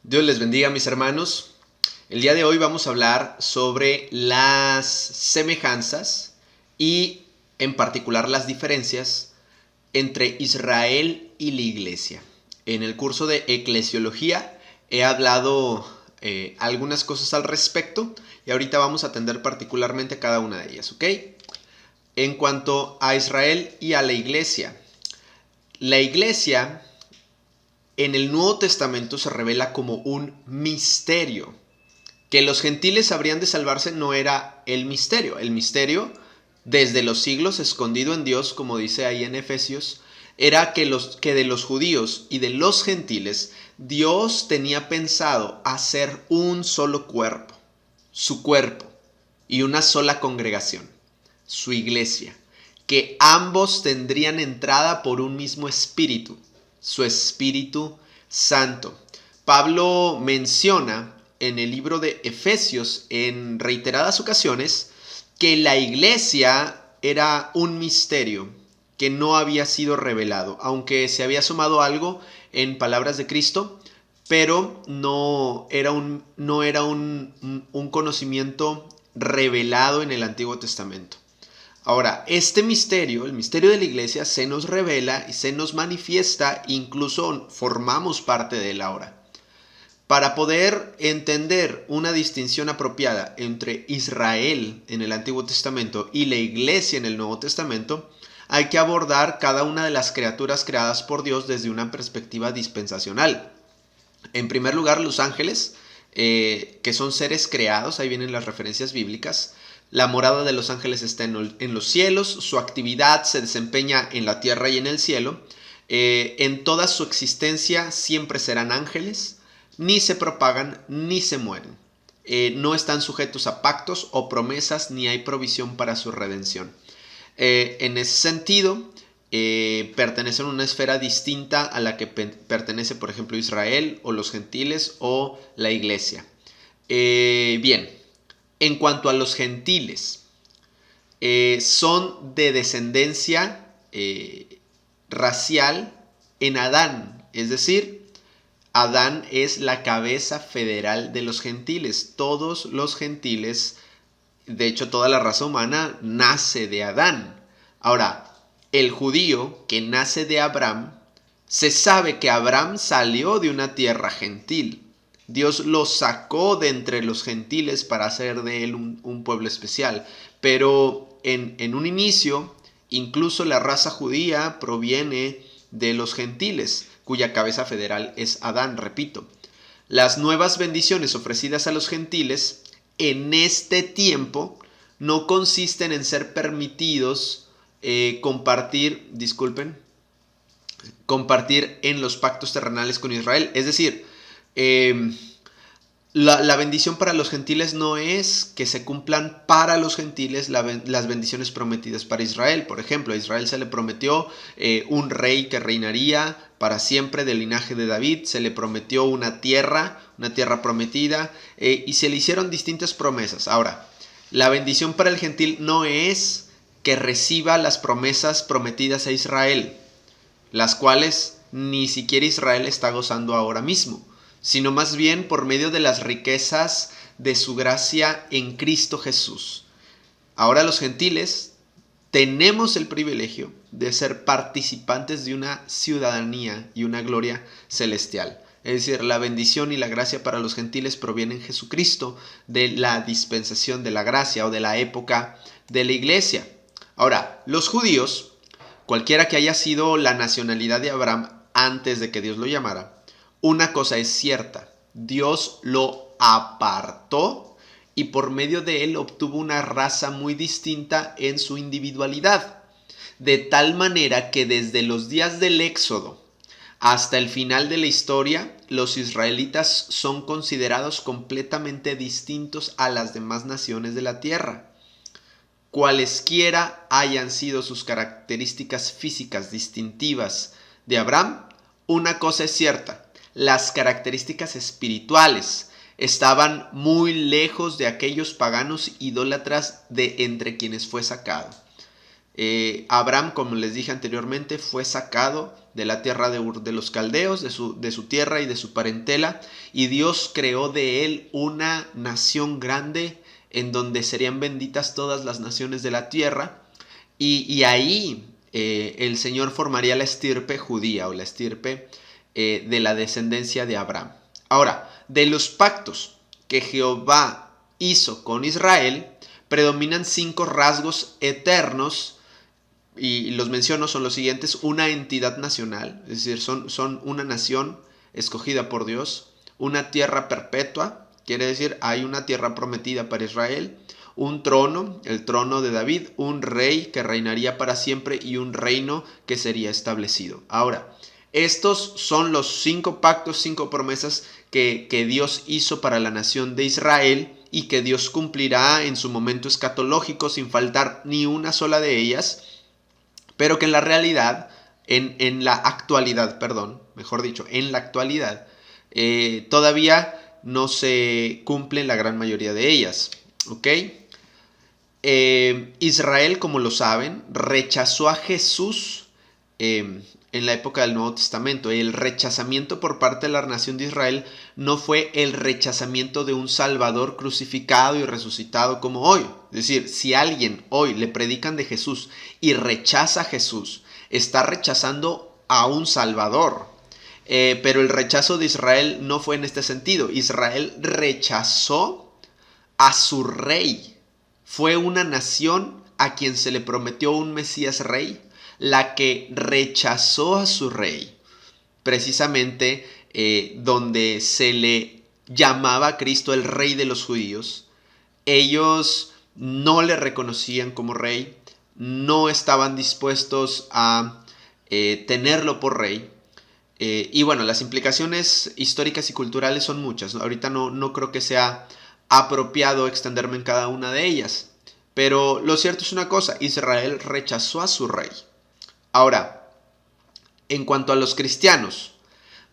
Dios les bendiga, mis hermanos. El día de hoy vamos a hablar sobre las semejanzas y en particular las diferencias entre Israel y la iglesia. En el curso de eclesiología he hablado algunas cosas al respecto y ahorita vamos a atender particularmente a cada una de ellas, ¿ok? En cuanto a Israel y a la iglesia en el Nuevo Testamento se revela como un misterio. Que los gentiles habrían de salvarse no era el misterio. El misterio, desde los siglos escondido en Dios, como dice ahí en Efesios, era que de los judíos y de los gentiles, Dios tenía pensado hacer un solo cuerpo, su cuerpo, y una sola congregación, su iglesia, que ambos tendrían entrada por un mismo espíritu, su Espíritu Santo. Pablo menciona en el libro de Efesios en reiteradas ocasiones que la iglesia era un misterio que no había sido revelado, aunque se había asomado algo en palabras de Cristo, pero no era un conocimiento revelado en el Antiguo Testamento. Ahora, este misterio, el misterio de la iglesia, se nos revela y se nos manifiesta, incluso formamos parte de él ahora. Para poder entender una distinción apropiada entre Israel en el Antiguo Testamento y la iglesia en el Nuevo Testamento, hay que abordar cada una de las criaturas creadas por Dios desde una perspectiva dispensacional. En primer lugar, los ángeles, que son seres creados, ahí vienen las referencias bíblicas. La morada de los ángeles está en los cielos, su actividad se desempeña en la tierra y en el cielo. En toda su existencia siempre serán ángeles, ni se propagan ni se mueren. No están sujetos a pactos o promesas, ni hay provisión para su redención. En ese sentido, pertenecen a una esfera distinta a la que pertenece, por ejemplo, Israel o los gentiles o la iglesia. Bien, en cuanto a los gentiles, son de descendencia racial en Adán, es decir, Adán es la cabeza federal de los gentiles. Todos los gentiles, de hecho toda la raza humana, nace de Adán. Ahora, el judío que nace de Abraham, se sabe que Abraham salió de una tierra gentil. Dios lo sacó de entre los gentiles para hacer de él un pueblo especial. Pero en un inicio, incluso la raza judía proviene de los gentiles, cuya cabeza federal es Adán, repito. Las nuevas bendiciones ofrecidas a los gentiles en este tiempo no consisten en ser permitidos compartir en los pactos terrenales con Israel. Es decir, la bendición para los gentiles no es que se cumplan para los gentiles las bendiciones prometidas para Israel. Por ejemplo, a Israel se le prometió un rey que reinaría para siempre del linaje de David. Se le prometió una tierra prometida, y se le hicieron distintas promesas. Ahora, la bendición para el gentil no es que reciba las promesas prometidas a Israel, las cuales ni siquiera Israel está gozando ahora mismo, sino más bien por medio de las riquezas de su gracia en Cristo Jesús. Ahora los gentiles tenemos el privilegio de ser participantes de una ciudadanía y una gloria celestial. Es decir, la bendición y la gracia para los gentiles provienen en Jesucristo, de la dispensación de la gracia o de la época de la iglesia. Ahora, los judíos, cualquiera que haya sido la nacionalidad de Abraham antes de que Dios lo llamara, una cosa es cierta: Dios lo apartó y por medio de él obtuvo una raza muy distinta en su individualidad, de tal manera que desde los días del Éxodo hasta el final de la historia, los israelitas son considerados completamente distintos a las demás naciones de la tierra. Cualesquiera hayan sido sus características físicas distintivas de Abraham, una cosa es cierta: las características espirituales estaban muy lejos de aquellos paganos idólatras de entre quienes fue sacado. Abraham, como les dije anteriormente, fue sacado de la tierra de Ur de los Caldeos, de su tierra y de su parentela, y Dios creó de él una nación grande en donde serían benditas todas las naciones de la tierra, y ahí el Señor formaría la estirpe judía o la estirpe de la descendencia de Abraham. Ahora, de los pactos que Jehová hizo con Israel, predominan 5 rasgos eternos, y los menciono, son los siguientes: una entidad nacional, es decir, son una nación escogida por Dios; una tierra perpetua, quiere decir, hay una tierra prometida para Israel; un trono, el trono de David; un rey que reinaría para siempre; y un reino que sería establecido. Ahora, estos son los 5 pactos, 5 promesas que Dios hizo para la nación de Israel, y que Dios cumplirá en su momento escatológico sin faltar ni una sola de ellas, pero que en la realidad, en la actualidad, todavía no se cumplen la gran mayoría de ellas. ¿Ok? Israel, como lo saben, rechazó a Jesús en la época del Nuevo Testamento. El rechazamiento por parte de la nación de Israel no fue el rechazamiento de un Salvador crucificado y resucitado como hoy. Es decir, si a alguien hoy le predican de Jesús y rechaza a Jesús, está rechazando a un Salvador. Pero el rechazo de Israel no fue en este sentido. Israel rechazó a su rey. Fue una nación a quien se le prometió un Mesías rey, la que rechazó a su rey. Precisamente donde se le llamaba a Cristo el rey de los judíos, ellos no le reconocían como rey, no estaban dispuestos a tenerlo por rey. Y bueno, las implicaciones históricas y culturales son muchas, ¿no? Ahorita no creo que sea apropiado extenderme en cada una de ellas. Pero lo cierto es una cosa: Israel rechazó a su rey. Ahora, en cuanto a los cristianos,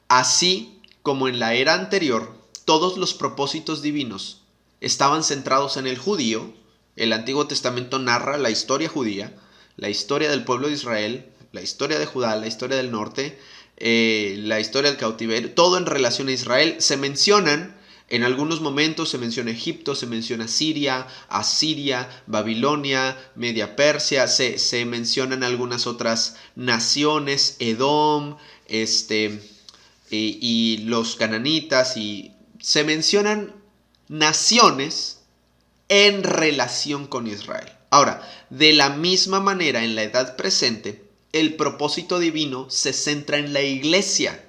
así como en la era anterior, todos los propósitos divinos estaban centrados en el judío. El Antiguo Testamento narra la historia judía, la historia del pueblo de Israel, la historia de Judá, la historia del norte, la historia del cautiverio, todo en relación a Israel. Se mencionan, en algunos momentos se menciona Egipto, se menciona Siria, Asiria, Babilonia, Media Persia, se mencionan algunas otras naciones, Edom, y los cananitas, y se mencionan naciones en relación con Israel. Ahora, de la misma manera, en la edad presente, el propósito divino se centra en la iglesia.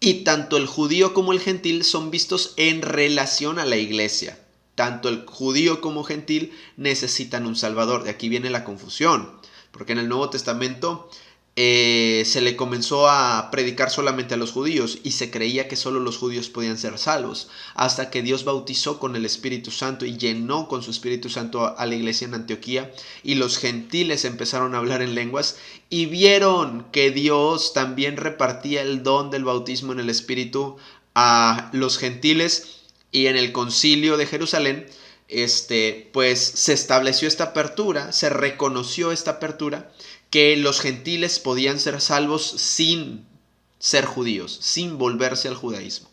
Y tanto el judío como el gentil son vistos en relación a la iglesia. Tanto el judío como gentil necesitan un salvador. De aquí viene la confusión, porque en el Nuevo Testamento se le comenzó a predicar solamente a los judíos, y se creía que solo los judíos podían ser salvos, hasta que Dios bautizó con el Espíritu Santo y llenó con su Espíritu Santo a la iglesia en Antioquía, y los gentiles empezaron a hablar en lenguas y vieron que Dios también repartía el don del bautismo en el Espíritu a los gentiles. Y en el concilio de Jerusalén pues se estableció esta apertura, se reconoció esta apertura, que los gentiles podían ser salvos sin ser judíos, sin volverse al judaísmo.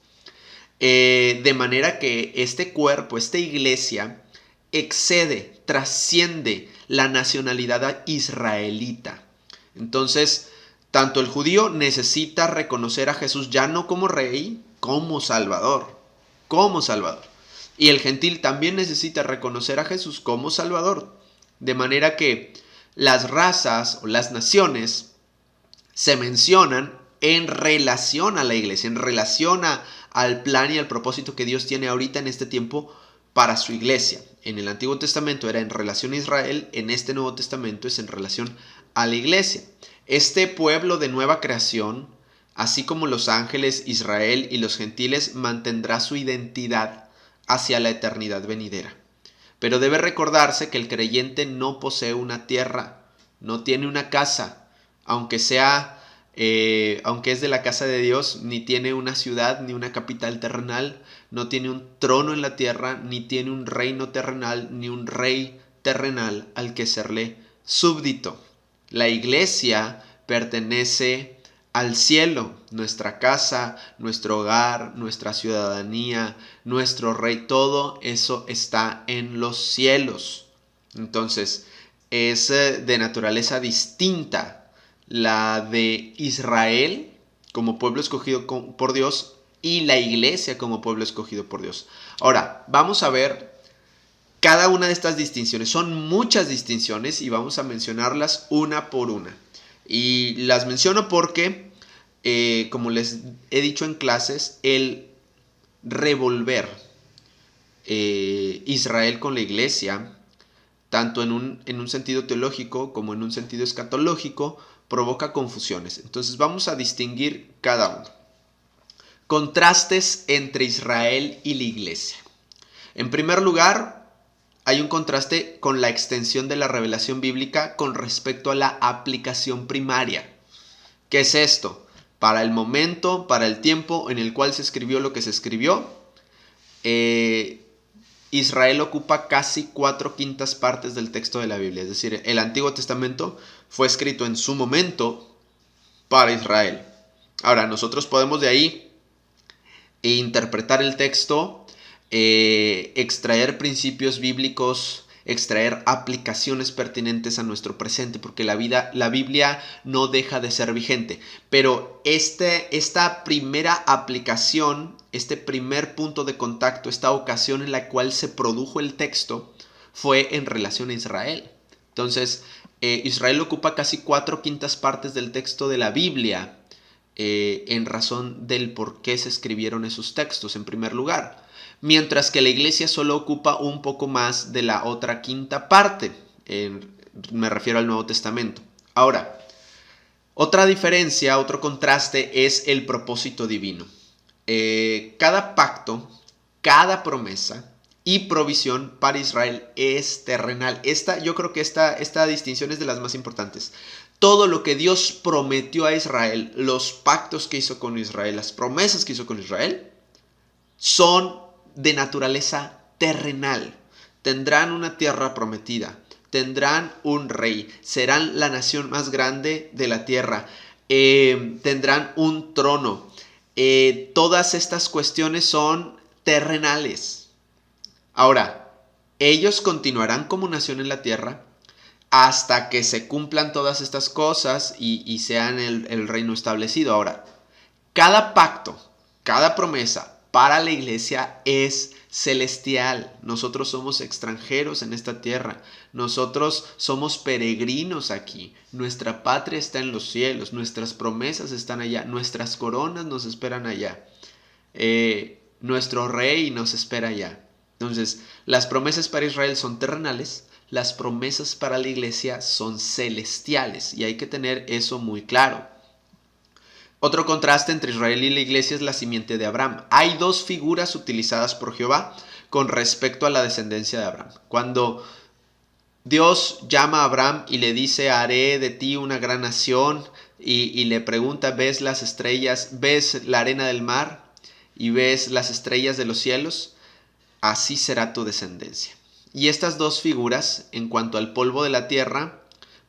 De manera que este cuerpo, esta iglesia, excede, trasciende la nacionalidad israelita. Entonces, tanto el judío necesita reconocer a Jesús ya no como rey, como Salvador. Como Salvador. Y el gentil también necesita reconocer a Jesús como Salvador. De manera que las razas o las naciones se mencionan en relación a la iglesia, en relación al plan y al propósito que Dios tiene ahorita en este tiempo para su iglesia. En el Antiguo Testamento era en relación a Israel, en este Nuevo Testamento es en relación a la iglesia. Este pueblo de nueva creación, así como los ángeles, Israel y los gentiles, mantendrá su identidad hacia la eternidad venidera. Pero debe recordarse que el creyente no posee una tierra, no tiene una casa, aunque es de la casa de Dios, ni tiene una ciudad, ni una capital terrenal, no tiene un trono en la tierra, ni tiene un reino terrenal, ni un rey terrenal al que serle súbdito. La iglesia pertenece al cielo, nuestra casa, nuestro hogar, nuestra ciudadanía, nuestro rey, todo eso está en los cielos. Entonces, es de naturaleza distinta la de Israel como pueblo escogido por Dios y la iglesia como pueblo escogido por Dios. Ahora, vamos a ver cada una de estas distinciones. Son muchas distinciones y vamos a mencionarlas una por una. Y las menciono porque, como les he dicho en clases, el revolver Israel con la iglesia, tanto en un sentido teológico como en un sentido escatológico, provoca confusiones. Entonces vamos a distinguir cada uno. Contrastes entre Israel y la iglesia. En primer lugar, hay un contraste con la extensión de la revelación bíblica con respecto a la aplicación primaria. ¿Qué es esto? Para el momento, para el tiempo en el cual se escribió lo que se escribió, Israel ocupa casi 4/5 partes del texto de la Biblia. Es decir, el Antiguo Testamento fue escrito en su momento para Israel. Ahora, nosotros podemos de ahí interpretar el texto, extraer principios bíblicos, extraer aplicaciones pertinentes a nuestro presente, porque la Biblia no deja de ser vigente. Pero esta primera aplicación, este primer punto de contacto, esta ocasión en la cual se produjo el texto, fue en relación a Israel. Entonces, Israel ocupa casi 4/5 partes del texto de la Biblia, en razón del por qué se escribieron esos textos en primer lugar, mientras que la iglesia solo ocupa un poco más de la otra 1/5 parte, me refiero al Nuevo Testamento. Ahora, otra diferencia, otro contraste es el propósito divino. Cada pacto, cada promesa y provisión para Israel es terrenal. Yo creo que esta distinción es de las más importantes. Todo lo que Dios prometió a Israel, los pactos que hizo con Israel, las promesas que hizo con Israel, son de naturaleza terrenal. Tendrán una tierra prometida, tendrán un rey, serán la nación más grande de la tierra, tendrán un trono. Todas estas cuestiones son terrenales. Ahora, ellos continuarán como nación en la tierra hasta que se cumplan todas estas cosas y sean el reino establecido. Ahora, cada pacto, cada promesa para la iglesia es celestial. Nosotros somos extranjeros en esta tierra. Nosotros somos peregrinos aquí. Nuestra patria está en los cielos. Nuestras promesas están allá. Nuestras coronas nos esperan allá. Nuestro rey nos espera allá. Entonces, las promesas para Israel son terrenales. Las promesas para la iglesia son celestiales y hay que tener eso muy claro. Otro contraste entre Israel y la iglesia es la simiente de Abraham. Hay dos figuras utilizadas por Jehová con respecto a la descendencia de Abraham. Cuando Dios llama a Abraham y le dice: haré de ti una gran nación, y le pregunta: ¿ves las estrellas? ¿Ves la arena del mar? ¿Y ves las estrellas de los cielos? Así será tu descendencia. Y estas dos figuras, en cuanto al polvo de la tierra,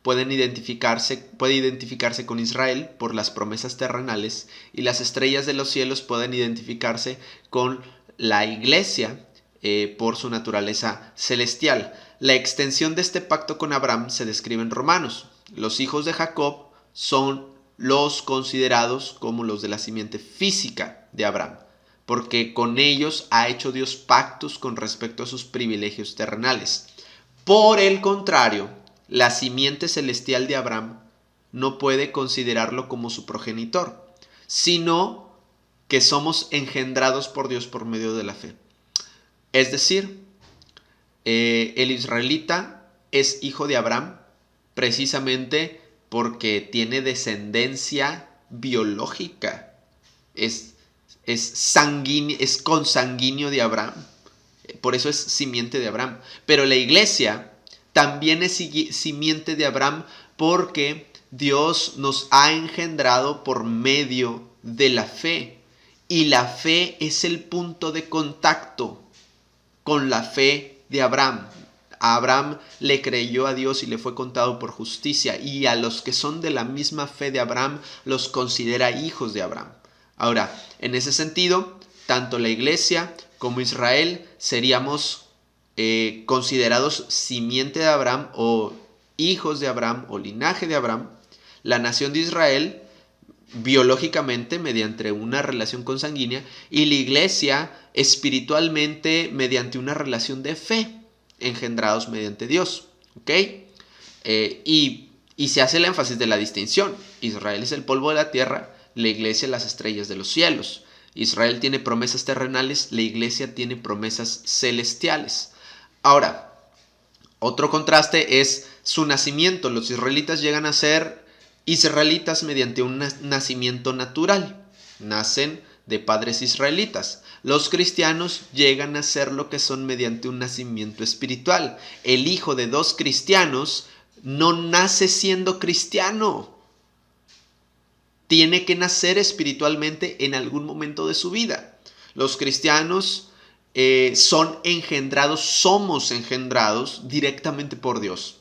puede identificarse con Israel por las promesas terrenales, y las estrellas de los cielos pueden identificarse con la iglesia por su naturaleza celestial. La extensión de este pacto con Abraham se describe en Romanos. Los hijos de Jacob son los considerados como los de la simiente física de Abraham, porque con ellos ha hecho Dios pactos con respecto a sus privilegios terrenales. Por el contrario, la simiente celestial de Abraham no puede considerarlo como su progenitor, sino que somos engendrados por Dios por medio de la fe. Es decir, el israelita es hijo de Abraham precisamente porque tiene descendencia biológica. Es consanguíneo de Abraham. Por eso es simiente de Abraham. Pero la iglesia también es simiente de Abraham porque Dios nos ha engendrado por medio de la fe. Y la fe es el punto de contacto con la fe de Abraham. A Abraham le creyó a Dios y le fue contado por justicia, y a los que son de la misma fe de Abraham los considera hijos de Abraham. Ahora, en ese sentido, tanto la iglesia como Israel seríamos considerados simiente de Abraham o hijos de Abraham o linaje de Abraham. La nación de Israel biológicamente mediante una relación consanguínea, y la iglesia espiritualmente mediante una relación de fe, engendrados mediante Dios. ¿Ok? Y se hace el énfasis de la distinción. Israel es el polvo de la tierra, la iglesia las estrellas de los cielos. Israel tiene promesas terrenales, la iglesia tiene promesas celestiales. Ahora, otro contraste es su nacimiento. Los israelitas llegan a ser israelitas mediante un nacimiento natural. Nacen de padres israelitas. Los cristianos llegan a ser lo que son mediante un nacimiento espiritual. El hijo de dos cristianos no nace siendo cristiano. Tiene que nacer espiritualmente en algún momento de su vida. Los cristianos somos engendrados directamente por Dios.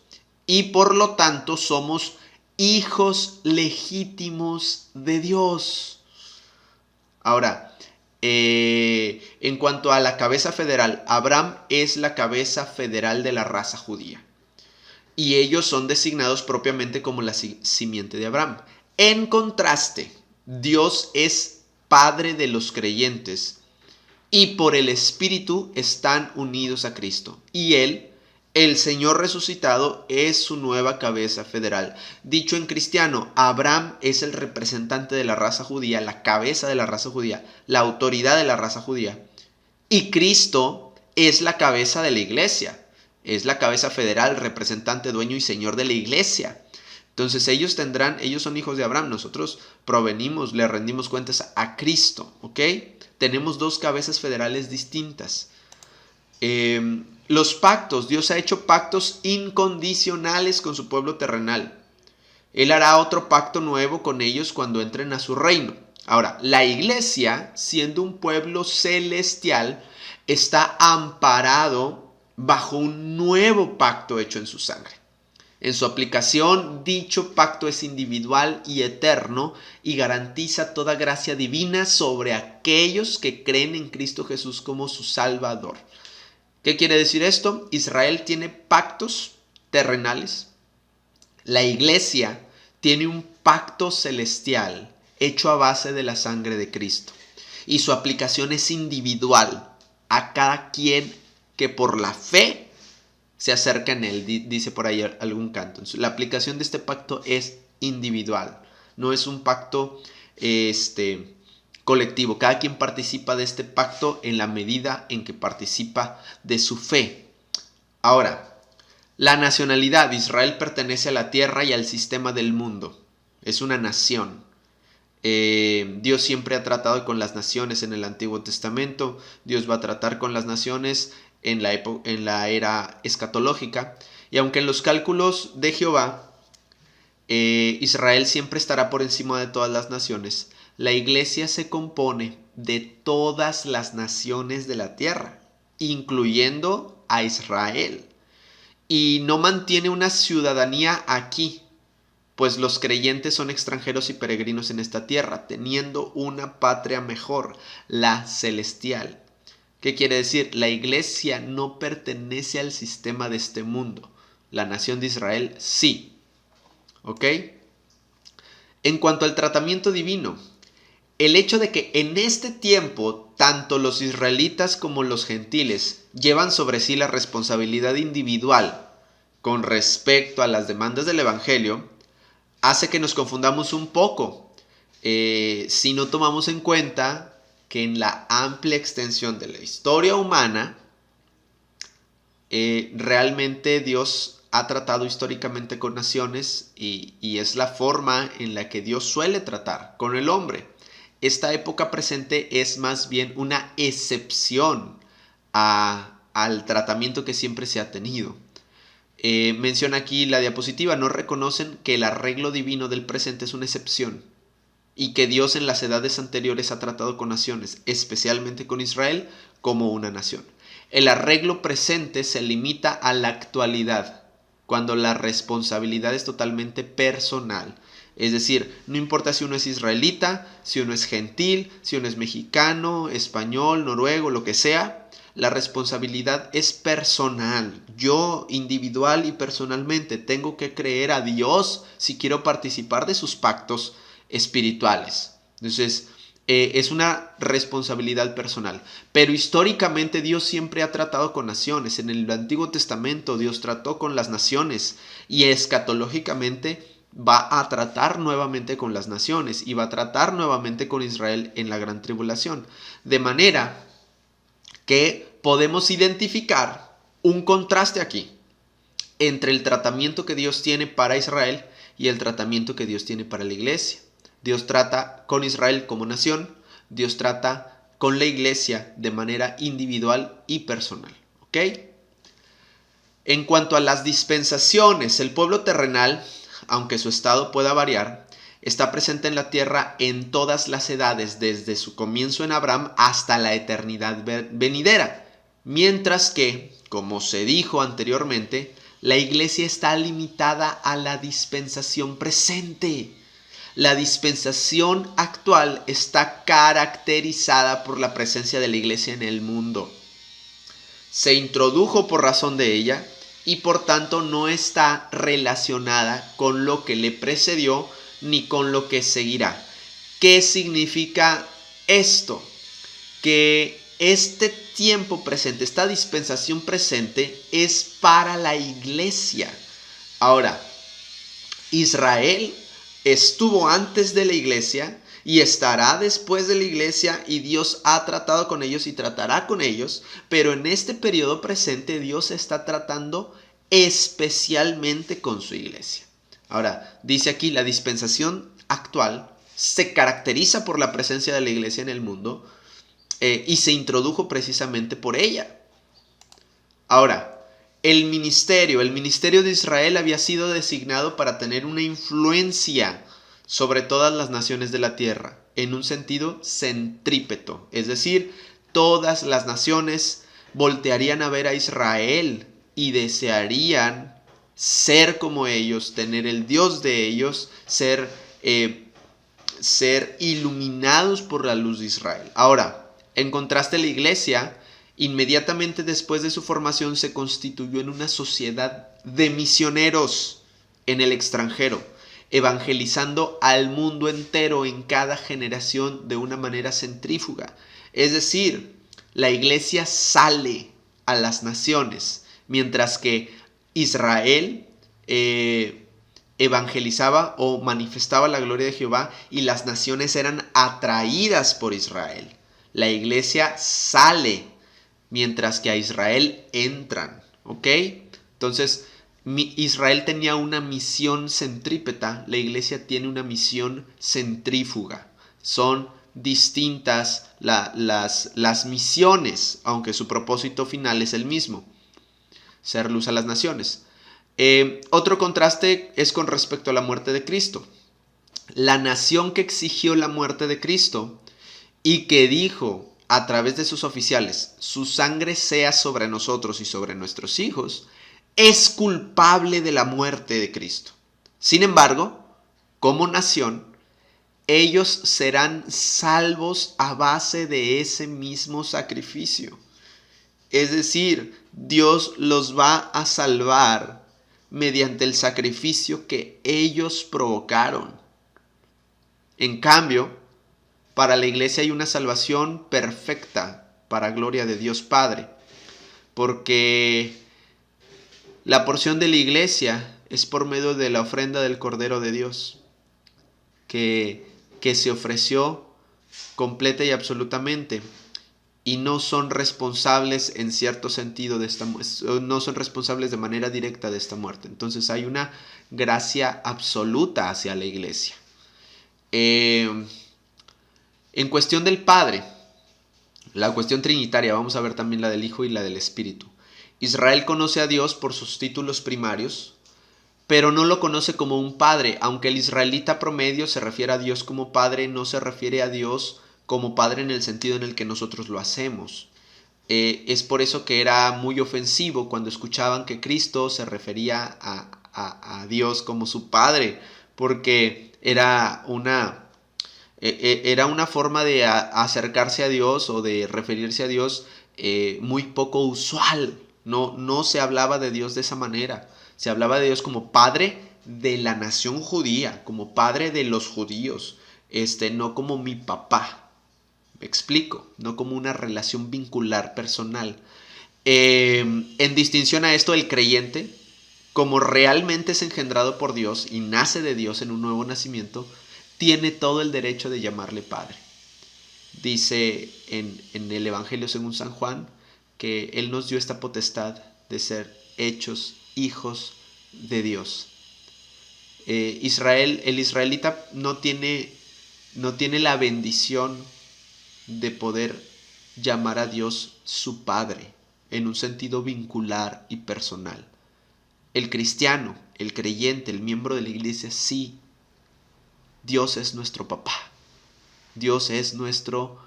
Y por lo tanto somos hijos legítimos de Dios. Ahora, en cuanto a la cabeza federal, Abraham es la cabeza federal de la raza judía. Y ellos son designados propiamente como la simiente de Abraham. En contraste, Dios es Padre de los creyentes y por el Espíritu están unidos a Cristo. Y Él, el Señor resucitado, es su nueva cabeza federal. Dicho en cristiano, Abraham es el representante de la raza judía, la cabeza de la raza judía, la autoridad de la raza judía. Y Cristo es la cabeza de la iglesia. Es la cabeza federal, representante, dueño y señor de la iglesia. Entonces ellos son hijos de Abraham. Nosotros provenimos, le rendimos cuentas a Cristo. ¿Ok? Tenemos dos cabezas federales distintas. Los pactos, Dios ha hecho pactos incondicionales con su pueblo terrenal. Él hará otro pacto nuevo con ellos cuando entren a su reino. Ahora, la iglesia, siendo un pueblo celestial, está amparado bajo un nuevo pacto hecho en su sangre. En su aplicación, dicho pacto es individual y eterno y garantiza toda gracia divina sobre aquellos que creen en Cristo Jesús como su Salvador. ¿Qué quiere decir esto? Israel tiene pactos terrenales. La iglesia tiene un pacto celestial hecho a base de la sangre de Cristo. Y su aplicación es individual a cada quien que por la fe se acerca en él, dice por ahí algún canto. Entonces, la aplicación de este pacto es individual. No es un pacto colectivo. Cada quien participa de este pacto en la medida en que participa de su fe. Ahora, la nacionalidad. Israel pertenece a la tierra y al sistema del mundo. Es una nación. Dios siempre ha tratado con las naciones en el Antiguo Testamento. Dios va a tratar con las naciones en la era escatológica. Y aunque en los cálculos de Jehová, Israel siempre estará por encima de todas las naciones, la iglesia se compone de todas las naciones de la tierra, incluyendo a Israel. Y no mantiene una ciudadanía aquí, pues los creyentes son extranjeros y peregrinos en esta tierra, teniendo una patria mejor, la celestial. ¿Qué quiere decir? La iglesia no pertenece al sistema de este mundo. La nación de Israel sí. ¿Ok? En cuanto al tratamiento divino, el hecho de que en este tiempo tanto los israelitas como los gentiles llevan sobre sí la responsabilidad individual con respecto a las demandas del evangelio, hace que nos confundamos un poco si no tomamos en cuenta que en la amplia extensión de la historia humana, realmente Dios ha tratado históricamente con naciones y es la forma en la que Dios suele tratar con el hombre. Esta época presente es más bien una excepción al tratamiento que siempre se ha tenido. Menciona aquí la diapositiva, no reconocen que el arreglo divino del presente es una excepción y que Dios en las edades anteriores ha tratado con naciones, especialmente con Israel, como una nación. El arreglo presente se limita a la actualidad, cuando la responsabilidad es totalmente personal. Es decir, no importa si uno es israelita, si uno es gentil, si uno es mexicano, español, noruego, lo que sea, la responsabilidad es personal. Yo individual y personalmente tengo que creer a Dios si quiero participar de sus pactos espirituales. Entonces, es una responsabilidad personal. Pero históricamente Dios siempre ha tratado con naciones. En el Antiguo Testamento Dios trató con las naciones y escatológicamente va a tratar nuevamente con las naciones y va a tratar nuevamente con Israel en la gran tribulación. De manera que podemos identificar un contraste aquí entre el tratamiento que Dios tiene para Israel y el tratamiento que Dios tiene para la iglesia. Dios trata con Israel como nación, Dios trata con la iglesia de manera individual y personal. ¿Ok? En cuanto a las dispensaciones, el pueblo terrenal, aunque su estado pueda variar, está presente en la tierra en todas las edades, desde su comienzo en Abraham hasta la eternidad venidera. Mientras que, como se dijo anteriormente, la iglesia está limitada a la dispensación presente. La dispensación actual está caracterizada por la presencia de la iglesia en el mundo. Se introdujo por razón de ella y por tanto no está relacionada con lo que le precedió ni con lo que seguirá. ¿Qué significa esto? Que este tiempo presente, esta dispensación presente es para la iglesia. Ahora, Israel estuvo antes de la iglesia y estará después de la iglesia, y Dios ha tratado con ellos y tratará con ellos, pero en este periodo presente Dios está tratando especialmente con su iglesia. Ahora, dice aquí, la dispensación actual se caracteriza por la presencia de la iglesia en el mundo y se introdujo precisamente por ella. Ahora, el ministerio de Israel había sido designado para tener una influencia sobre todas las naciones de la tierra, en un sentido centrípeto, es decir, todas las naciones voltearían a ver a Israel y desearían ser como ellos, tener el Dios de ellos, ser iluminados por la luz de Israel. Ahora, en contraste, la iglesia, inmediatamente después de su formación, se constituyó en una sociedad de misioneros en el extranjero, evangelizando al mundo entero en cada generación de una manera centrífuga. Es decir, la iglesia sale a las naciones, mientras que Israel evangelizaba o manifestaba la gloria de Jehová y las naciones eran atraídas por Israel. La iglesia sale, mientras que a Israel entran. ¿Ok? Entonces, Israel tenía una misión centrípeta, la iglesia tiene una misión centrífuga. Son distintas las misiones, aunque su propósito final es el mismo: ser luz a las naciones. Otro contraste es con respecto a la muerte de Cristo. La nación que exigió la muerte de Cristo y que dijo a través de sus oficiales: su sangre sea sobre nosotros y sobre nuestros hijos, es culpable de la muerte de Cristo. Sin embargo, como nación, ellos serán salvos a base de ese mismo sacrificio. Es decir, Dios los va a salvar mediante el sacrificio que ellos provocaron. En cambio, para la iglesia hay una salvación perfecta para gloria de Dios Padre, porque la porción de la iglesia es por medio de la ofrenda del Cordero de Dios, que se ofreció completa y absolutamente, y no son responsables en cierto sentido no son responsables de manera directa de esta muerte. Entonces hay una gracia absoluta hacia la iglesia. En cuestión del Padre, la cuestión trinitaria, vamos a ver también la del Hijo y la del Espíritu. Israel conoce a Dios por sus títulos primarios, pero no lo conoce como un padre. Aunque el israelita promedio se refiere a Dios como padre, no se refiere a Dios como padre en el sentido en el que nosotros lo hacemos. Es por eso que era muy ofensivo cuando escuchaban que Cristo se refería a Dios como su Padre, porque era una forma de acercarse a Dios o de referirse a Dios muy poco usual. No se hablaba de Dios de esa manera. Se hablaba de Dios como Padre de la nación judía, como Padre de los judíos, no como mi papá. Me explico, no como una relación vincular personal. En distinción a esto, el creyente, como realmente es engendrado por Dios y nace de Dios en un nuevo nacimiento, tiene todo el derecho de llamarle Padre. Dice en el Evangelio según San Juan que Él nos dio esta potestad de ser hechos hijos de Dios. El israelita no tiene la bendición de poder llamar a Dios su Padre en un sentido vincular y personal. El cristiano, el creyente, el miembro de la iglesia, sí, Dios es nuestro papá. Dios es nuestro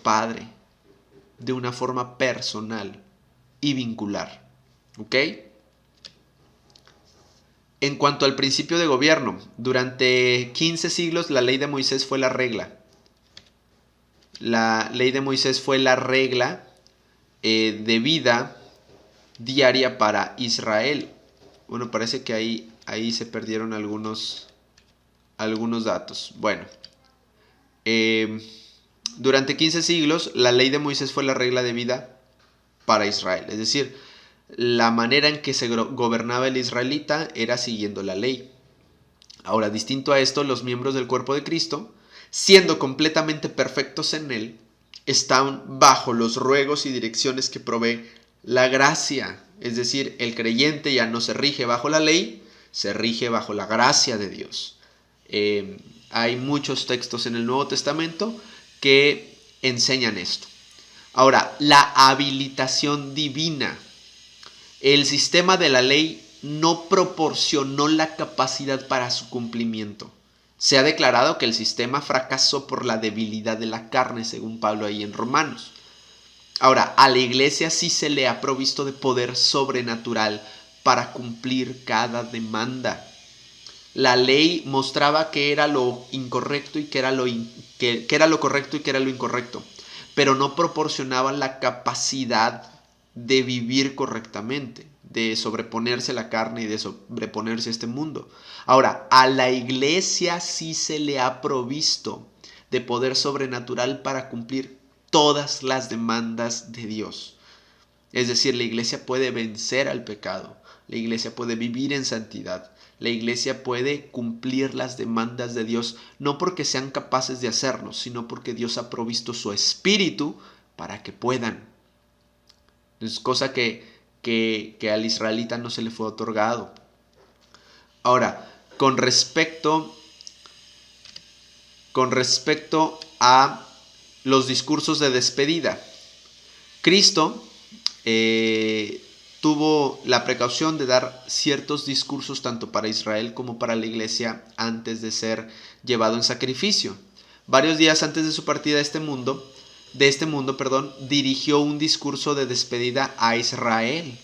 Padre de una forma personal y vincular. ¿Ok? En cuanto al principio de gobierno, durante 15 siglos la ley de Moisés fue la regla. La ley de Moisés fue la regla de vida diaria para Israel. Bueno, parece que ahí se perdieron algunos datos. Bueno, durante 15 siglos la ley de Moisés fue la regla de vida para Israel. Es decir, la manera en que se gobernaba el israelita era siguiendo la ley. Ahora, distinto a esto, los miembros del cuerpo de Cristo, siendo completamente perfectos en Él, están bajo los ruegos y direcciones que provee la gracia. Es decir, el creyente ya no se rige bajo la ley, se rige bajo la gracia de Dios. Hay muchos textos en el Nuevo Testamento que enseñan esto. Ahora, la habilitación divina. El sistema de la ley no proporcionó la capacidad para su cumplimiento. Se ha declarado que el sistema fracasó por la debilidad de la carne, según Pablo ahí en Romanos. Ahora, a la iglesia sí se le ha provisto de poder sobrenatural para cumplir cada demanda. La ley mostraba que era lo incorrecto y que era lo correcto y que era lo incorrecto, pero no proporcionaba la capacidad de vivir correctamente, de sobreponerse a la carne y de sobreponerse a este mundo. Ahora, a la iglesia sí se le ha provisto de poder sobrenatural para cumplir todas las demandas de Dios. Es decir, la iglesia puede vencer al pecado, la iglesia puede vivir en santidad, la iglesia puede cumplir las demandas de Dios, no porque sean capaces de hacerlo, sino porque Dios ha provisto su espíritu para que puedan. Es cosa que al israelita no se le fue otorgado. Ahora, con respecto a los discursos de despedida, Cristo tuvo la precaución de dar ciertos discursos tanto para Israel como para la iglesia antes de ser llevado en sacrificio. Varios días antes de su partida de este mundo, dirigió un discurso de despedida a Israel,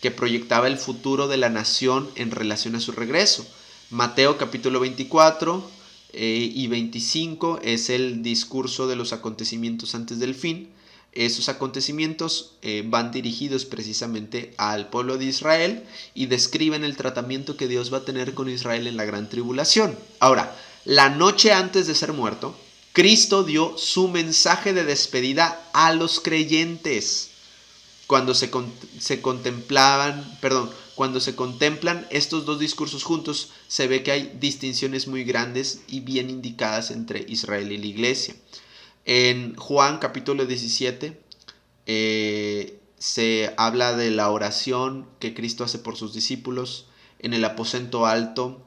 que proyectaba el futuro de la nación en relación a su regreso. Mateo capítulo 24 y 25 es el discurso de los acontecimientos antes del fin. Esos acontecimientos van dirigidos precisamente al pueblo de Israel y describen el tratamiento que Dios va a tener con Israel en la gran tribulación. Ahora, la noche antes de ser muerto, Cristo dio su mensaje de despedida a los creyentes. Cuando se contemplan estos dos discursos juntos, se ve que hay distinciones muy grandes y bien indicadas entre Israel y la iglesia. En Juan capítulo 17 se habla de la oración que Cristo hace por sus discípulos en el aposento alto,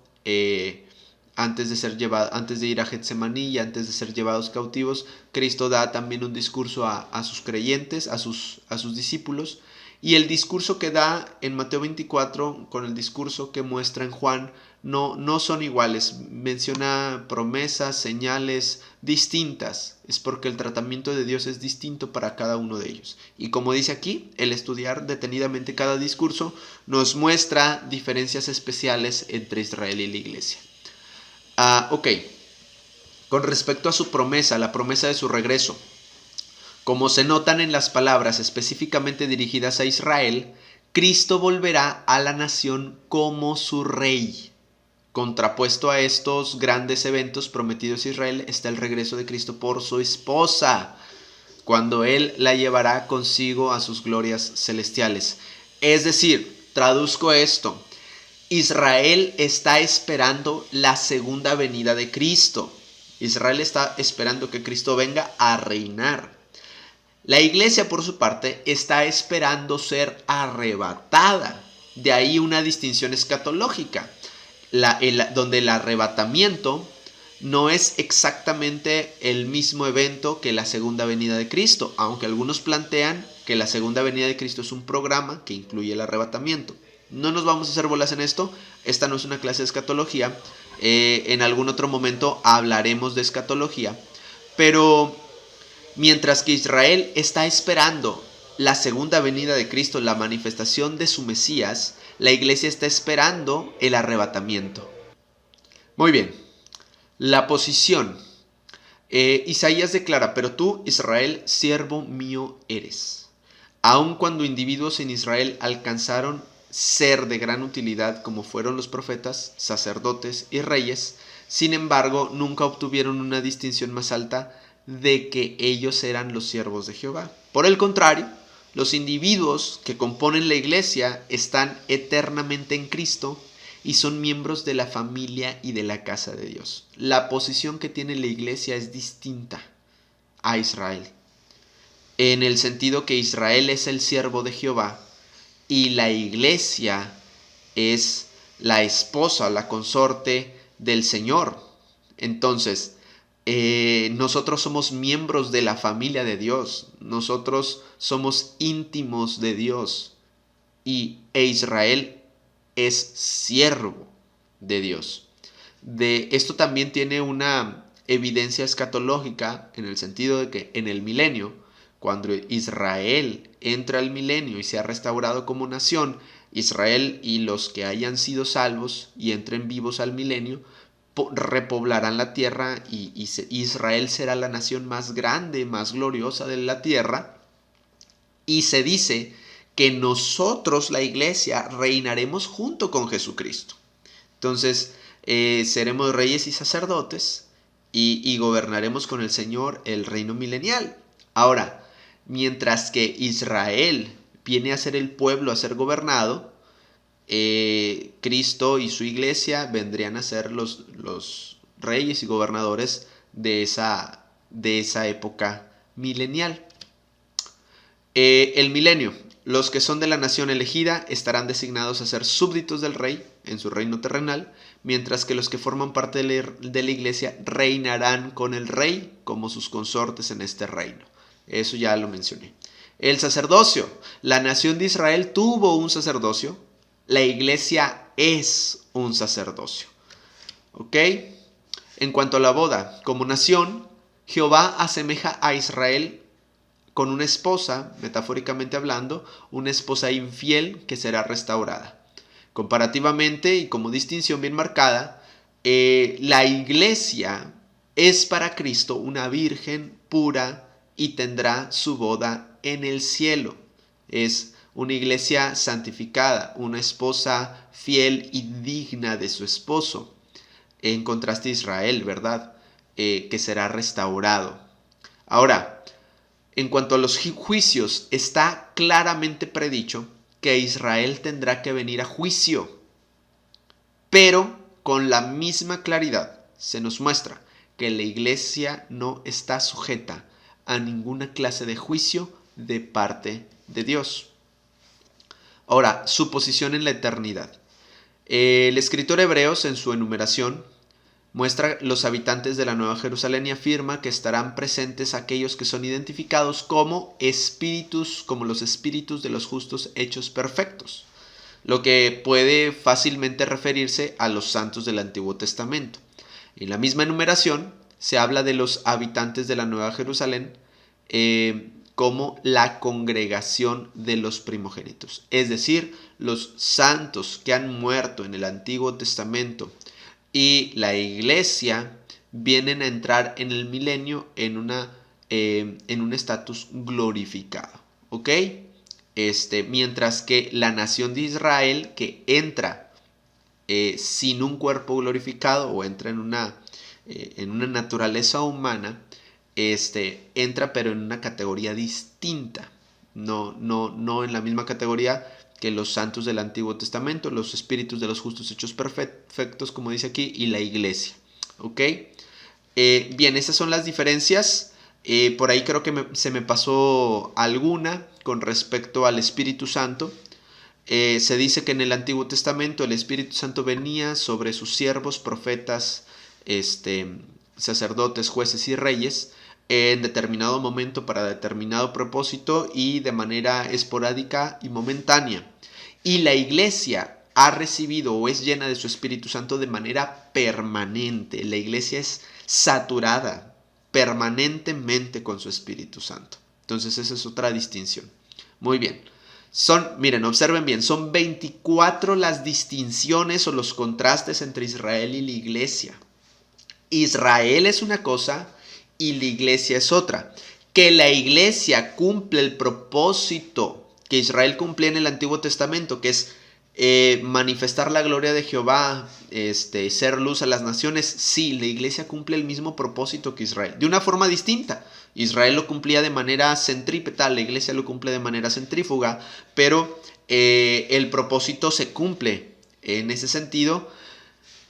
antes de ir a Getsemaní y antes de ser llevados cautivos. Cristo da también un discurso a sus creyentes, a sus discípulos, Y el discurso que da en Mateo 24 con el discurso que muestra en Juan no son iguales. Menciona promesas, señales distintas. Es porque el tratamiento de Dios es distinto para cada uno de ellos. Y como dice aquí, el estudiar detenidamente cada discurso nos muestra diferencias especiales entre Israel y la iglesia. Ok. Con respecto a su promesa, la promesa de su regreso, como se notan en las palabras específicamente dirigidas a Israel, Cristo volverá a la nación como su rey. Contrapuesto a estos grandes eventos prometidos a Israel está el regreso de Cristo por su esposa, cuando Él la llevará consigo a sus glorias celestiales. Es decir, traduzco esto, Israel está esperando la segunda venida de Cristo. Israel está esperando que Cristo venga a reinar. La iglesia, por su parte, está esperando ser arrebatada. De ahí una distinción escatológica, donde el arrebatamiento no es exactamente el mismo evento que la segunda venida de Cristo, aunque algunos plantean que la segunda venida de Cristo es un programa que incluye el arrebatamiento. No nos vamos a hacer bolas en esto, esta no es una clase de escatología, en algún otro momento hablaremos de escatología, pero mientras que Israel está esperando la segunda venida de Cristo, la manifestación de su Mesías, la iglesia está esperando el arrebatamiento. Muy bien, la posición. Isaías declara, pero tú, Israel, siervo mío eres. Aun cuando individuos en Israel alcanzaron ser de gran utilidad como fueron los profetas, sacerdotes y reyes, sin embargo nunca obtuvieron una distinción más alta de que ellos eran los siervos de Jehová. Por el contrario, los individuos que componen la iglesia están eternamente en Cristo y son miembros de la familia y de la casa de Dios. La posición que tiene la iglesia es distinta a Israel, en el sentido que Israel es el siervo de Jehová y la iglesia es la esposa, la consorte del Señor. Entonces, nosotros somos miembros de la familia de Dios, nosotros somos íntimos de Dios e Israel es siervo de Dios. Esto también tiene una evidencia escatológica en el sentido de que en el milenio, cuando Israel entra al milenio y sea restaurado como nación, Israel y los que hayan sido salvos y entren vivos al milenio, repoblarán la tierra y Israel será la nación más grande, más gloriosa de la tierra. Y se dice que nosotros, la iglesia, reinaremos junto con Jesucristo. Entonces, seremos reyes y sacerdotes y gobernaremos con el Señor el reino milenial. Ahora, mientras que Israel viene a ser el pueblo a ser gobernado, Cristo y su iglesia vendrían a ser los reyes y gobernadores de esa época milenial. El milenio. Los que son de la nación elegida estarán designados a ser súbditos del rey en su reino terrenal, mientras que los que forman parte de la iglesia reinarán con el rey como sus consortes en este reino. Eso ya lo mencioné. El sacerdocio. La nación de Israel tuvo un sacerdocio. La iglesia es un sacerdocio. ¿Ok? En cuanto a la boda, como nación, Jehová asemeja a Israel con una esposa, metafóricamente hablando, una esposa infiel que será restaurada. Comparativamente y como distinción bien marcada, la iglesia es para Cristo una virgen pura y tendrá su boda en el cielo. Es una iglesia santificada, una esposa fiel y digna de su esposo. En contraste a Israel, ¿verdad? Que será restaurado. Ahora, en cuanto a los juicios, está claramente predicho que Israel tendrá que venir a juicio. Pero con la misma claridad se nos muestra que la iglesia no está sujeta a ninguna clase de juicio de parte de Dios. Ahora, su posición en la eternidad. El escritor Hebreos, en su enumeración, muestra los habitantes de la Nueva Jerusalén y afirma que estarán presentes aquellos que son identificados como espíritus, como los espíritus de los justos hechos perfectos, lo que puede fácilmente referirse a los santos del Antiguo Testamento. En la misma enumeración se habla de los habitantes de la Nueva Jerusalén como la congregación de los primogénitos, es decir, los santos que han muerto en el Antiguo Testamento y la iglesia vienen a entrar en el milenio en un estatus glorificado, ¿ok? Mientras que la nación de Israel, que entra sin un cuerpo glorificado o entra en una naturaleza humana, entra pero en una categoría distinta, no en la misma categoría que los santos del Antiguo Testamento, los espíritus de los justos hechos perfectos, como dice aquí, y la iglesia, ¿ok? Bien, esas son las diferencias. Por ahí creo que se me pasó alguna con respecto al Espíritu Santo. Se dice que en el Antiguo Testamento el Espíritu Santo venía sobre sus siervos, profetas, sacerdotes, jueces y reyes en determinado momento para determinado propósito y de manera esporádica y momentánea. Y la iglesia ha recibido o es llena de su Espíritu Santo de manera permanente. La iglesia es saturada permanentemente con su Espíritu Santo. Entonces esa es otra distinción. Muy bien. Miren, observen bien, son 24 las distinciones o los contrastes entre Israel y la iglesia. Israel es una cosa y la iglesia es otra. Que la iglesia cumple el propósito que Israel cumplía en el Antiguo Testamento, que es manifestar la gloria de Jehová, ser luz a las naciones. Sí, la iglesia cumple el mismo propósito que Israel, de una forma distinta. Israel lo cumplía de manera centrípeta, la iglesia lo cumple de manera centrífuga, pero el propósito se cumple en ese sentido.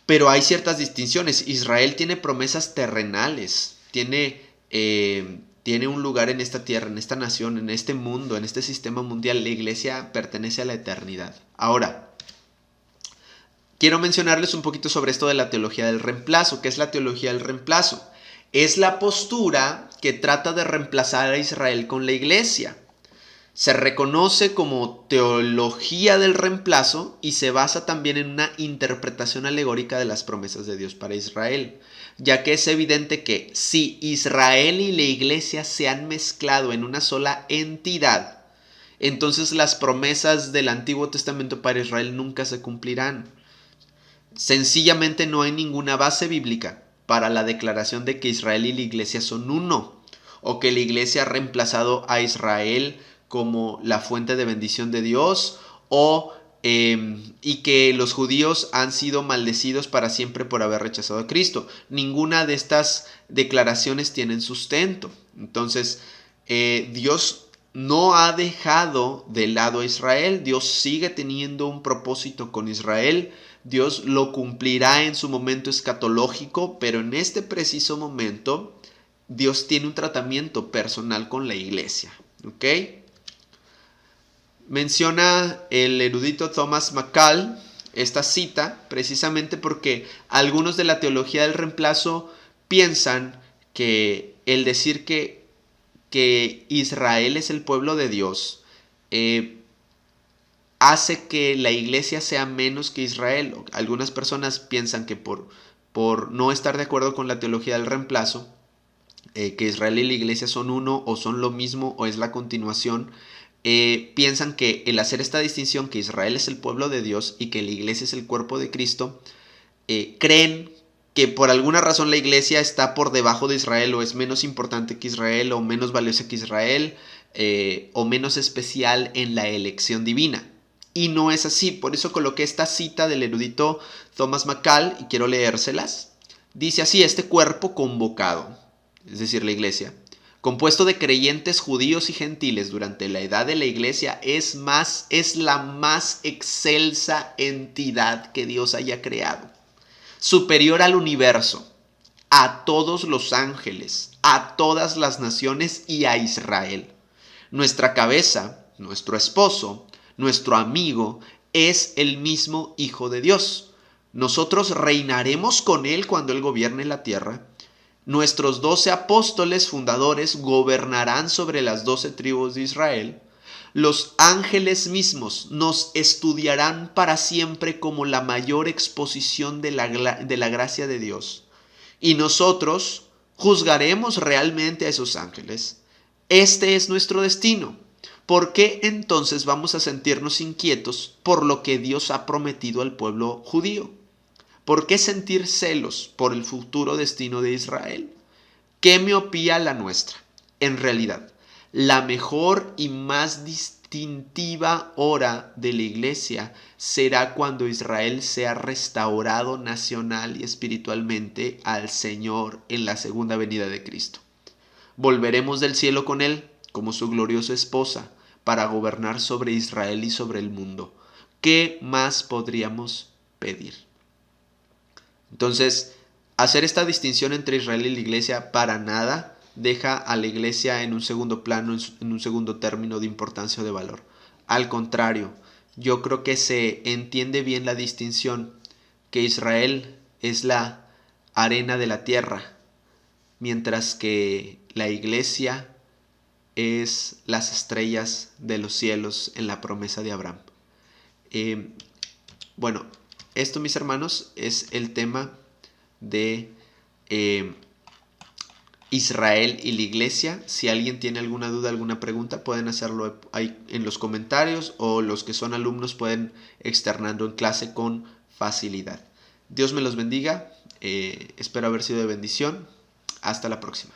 Pero hay ciertas distinciones. Israel tiene promesas terrenales, tiene un lugar en esta tierra, en esta nación, en este mundo, en este sistema mundial. La iglesia pertenece a la eternidad. Ahora, quiero mencionarles un poquito sobre esto de la teología del reemplazo. ¿Qué es la teología del reemplazo? Es la postura que trata de reemplazar a Israel con la iglesia. Se reconoce como teología del reemplazo y se basa también en una interpretación alegórica de las promesas de Dios para Israel, ya que es evidente que si Israel y la iglesia se han mezclado en una sola entidad, entonces las promesas del Antiguo Testamento para Israel nunca se cumplirán. Sencillamente no hay ninguna base bíblica para la declaración de que Israel y la iglesia son uno, o que la iglesia ha reemplazado a Israel como la fuente de bendición de Dios, y que los judíos han sido maldecidos para siempre por haber rechazado a Cristo. Ninguna de estas declaraciones tienen sustento. Entonces, Dios no ha dejado de lado a Israel. Dios sigue teniendo un propósito con Israel. Dios lo cumplirá en su momento escatológico, pero en este preciso momento, Dios tiene un tratamiento personal con la iglesia. ¿Ok? Menciona el erudito Thomas McCall esta cita precisamente porque algunos de la teología del reemplazo piensan que el decir que Israel es el pueblo de Dios hace que la iglesia sea menos que Israel. Algunas personas piensan que por no estar de acuerdo con la teología del reemplazo, que Israel y la iglesia son uno o son lo mismo o es la continuación, piensan que el hacer esta distinción, que Israel es el pueblo de Dios y que la iglesia es el cuerpo de Cristo, creen que por alguna razón la iglesia está por debajo de Israel o es menos importante que Israel o menos valiosa que Israel o menos especial en la elección divina. Y no es así. Por eso coloqué esta cita del erudito Thomas McCall y quiero leérselas. Dice así: este cuerpo convocado, es decir, la iglesia, compuesto de creyentes judíos y gentiles durante la edad de la iglesia, es la más excelsa entidad que Dios haya creado, superior al universo, a todos los ángeles, a todas las naciones y a Israel. Nuestra cabeza, nuestro esposo, nuestro amigo, es el mismo Hijo de Dios. Nosotros reinaremos con Él cuando Él gobierne la tierra. Nuestros 12 apóstoles fundadores gobernarán sobre las 12 tribus de Israel. Los ángeles mismos nos estudiarán para siempre como la mayor exposición de la gracia de Dios. Y nosotros juzgaremos realmente a esos ángeles. Este es nuestro destino. ¿Por qué entonces vamos a sentirnos inquietos por lo que Dios ha prometido al pueblo judío? ¿Por qué sentir celos por el futuro destino de Israel? ¿Qué miopía la nuestra? En realidad, la mejor y más distintiva hora de la iglesia será cuando Israel sea restaurado nacional y espiritualmente al Señor en la segunda venida de Cristo. Volveremos del cielo con Él como su gloriosa esposa para gobernar sobre Israel y sobre el mundo. ¿Qué más podríamos pedir? Entonces, hacer esta distinción entre Israel y la iglesia para nada deja a la iglesia en un segundo plano, en un segundo término de importancia o de valor. Al contrario, yo creo que se entiende bien la distinción, que Israel es la arena de la tierra, mientras que la iglesia es las estrellas de los cielos en la promesa de Abraham. Bueno, esto, mis hermanos, es el tema de Israel y la iglesia. Si alguien tiene alguna duda, alguna pregunta, pueden hacerlo ahí en los comentarios, o los que son alumnos pueden externarlo en clase con facilidad. Dios me los bendiga. Espero haber sido de bendición. Hasta la próxima.